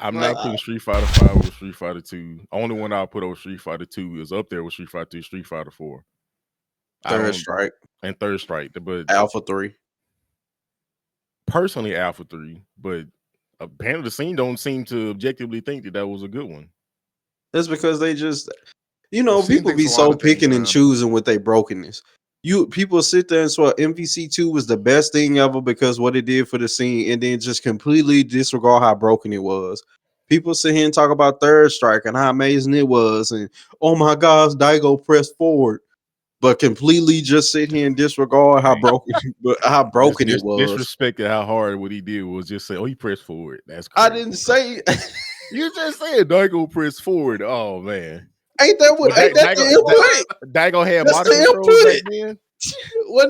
I'm Like, not putting Street Fighter 5 over Street Fighter 2. Only one I'll put over Street Fighter 2 is up there with Street Fighter 2, Street Fighter 4. I Third don't Strike, and Third Strike, but Alpha 3. personally Alpha 3, but apparently the scene don't seem to objectively think that was a good one. That's because they just, Scene people thinks be a lot so of things, picking and man. choosing with their brokenness. People sit there and swear MVC2 was the best thing ever because what it did for the scene, and then just completely disregard how broken it was. People sit here and talk about Third Strike and how amazing it was, and oh my gosh, Daigo pressed forward, but completely just sit here and disregard how broken it was. Disrespected how hard what he did was just say, "Oh, he pressed forward." That's crazy. I didn't say. You just said Daigo pressed forward. Oh man. Ain't that what? Ain't that the input? Daigo had That's modern the controls back input.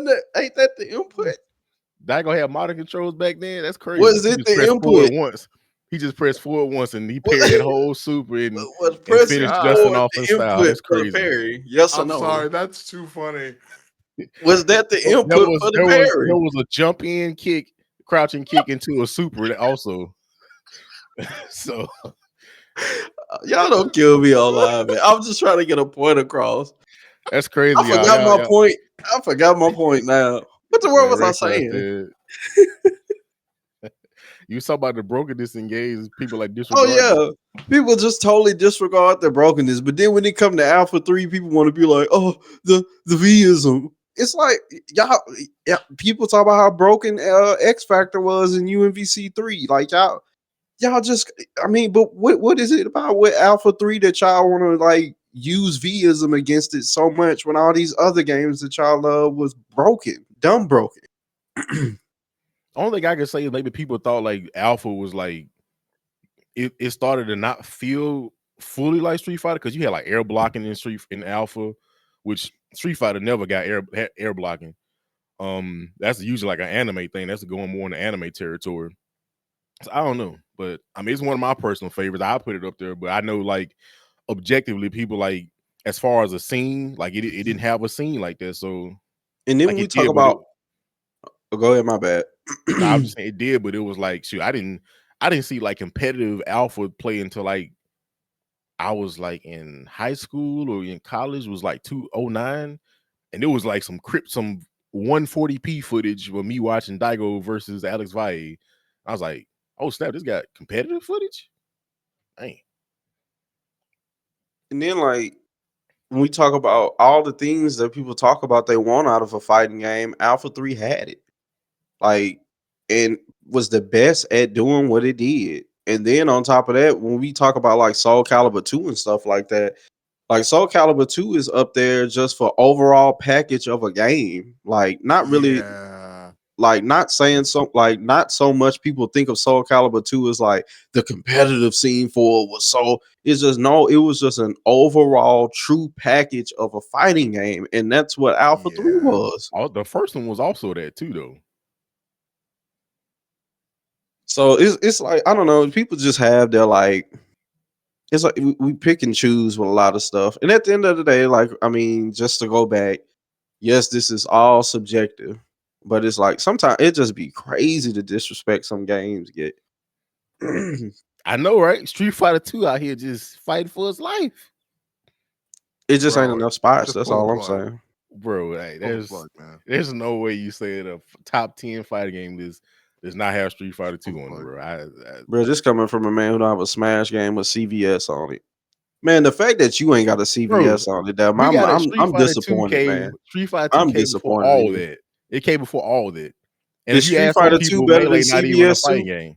then. Ain't that the input? Daigo had modern controls back then. That's crazy. Was it the input? Once. He just pressed forward once and he parried that whole super and finished Justin off in style. That's crazy. Parry. Yes or I'm no? sorry, that's too funny. Was that the input for the parry? There was a jump in kick, crouching kick into a super also. So y'all don't kill me online, man. I'm just trying to get a point across. That's crazy. I forgot my point. I forgot my point now. What the word was I saying? You talk about the brokenness in games, people like disregard. Oh yeah, people just totally disregard their brokenness. But then when it come to Alpha 3, people want to be like, "Oh, the Vism." It's like people talk about how broken X Factor was in UMVC 3. Like y'all just, I mean, but what is it about with Alpha 3 that y'all want to like use Vism against it so much when all these other games that y'all love was broken, dumb broken? Only thing I can say is maybe people thought like Alpha was like it started to not feel fully like Street Fighter because you had like air blocking in Alpha, which Street Fighter never got air blocking. That's usually like an anime thing. That's going more in the anime territory. So I don't know, but I mean it's one of my personal favorites. I put it up there, but I know like objectively people like as far as a scene, like it didn't have a scene like that. So and then like, when we talk about go ahead, my bad. I was just saying it did, but it was like shoot, I didn't see like competitive Alpha play until like I was like in high school or in college. It was like 2009, and it was like some 140p footage with me watching Daigo versus Alex Valle. I was like, oh snap, this got competitive footage. Dang. And then like when we talk about all the things that people talk about they want out of a fighting game, Alpha 3 had it. Like, and was the best at doing what it did. And then on top of that, when we talk about like Soul Calibur 2 and stuff like that, like Soul Calibur 2 is up there just for overall package of a game. Like, not really, like, not saying so, like, not so much people think of Soul Calibur 2 as like the competitive scene for it was so. It's just no, it was just an overall true package of a fighting game. And that's what Alpha 3 was. The first one was also that too, though. So it's like, I don't know, people just have their like, it's like we pick and choose with a lot of stuff. And at the end of the day, like, I mean, just to go back, yes, this is all subjective, but it's like sometimes it just be crazy to disrespect some games get. I know, right? Street Fighter 2 out here just fighting for his life. It just ain't enough spots. That's all I'm saying. Bro, hey, there's no way you say a top 10 fighting game does not have Street Fighter 2 on it, bro. Bro, this coming from a man who don't have a Smash game with CVS on it. Man, the fact that you ain't got a CVS on it, I'm disappointed, man. Street Fighter 2 I'm came disappointed. Before all that. It came before all of that. And is Street Fighter 2 better than CVS 2? Game.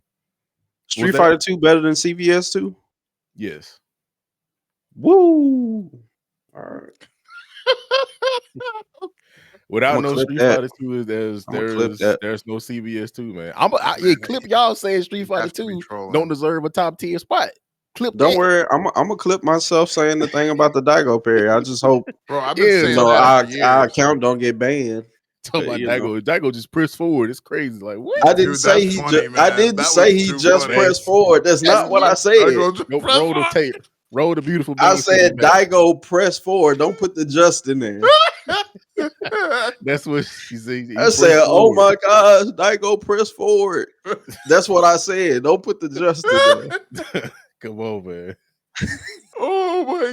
Street Fighter 2 better than CVS 2? Yes. Woo! All right. Without no Street Fighter 2, there's no CVS 2, man. Clip y'all saying Street Fighter 2 don't deserve a top 10 spot. Don't worry, I'm gonna clip myself saying the thing about the Daigo parry. I just hope, bro. I've been saying our account don't get banned. Talking about Daigo just pressed forward. It's crazy. Like what? I didn't say he. I didn't say he just pressed forward. That's not what I said. Roll the tape. Roll the beautiful. I said Daigo press forward. Don't put the just in there. That's what she said. I said, "Oh my gosh, Dyko, press forward." That's what I said. Don't put the just in there. Come on, man. Oh my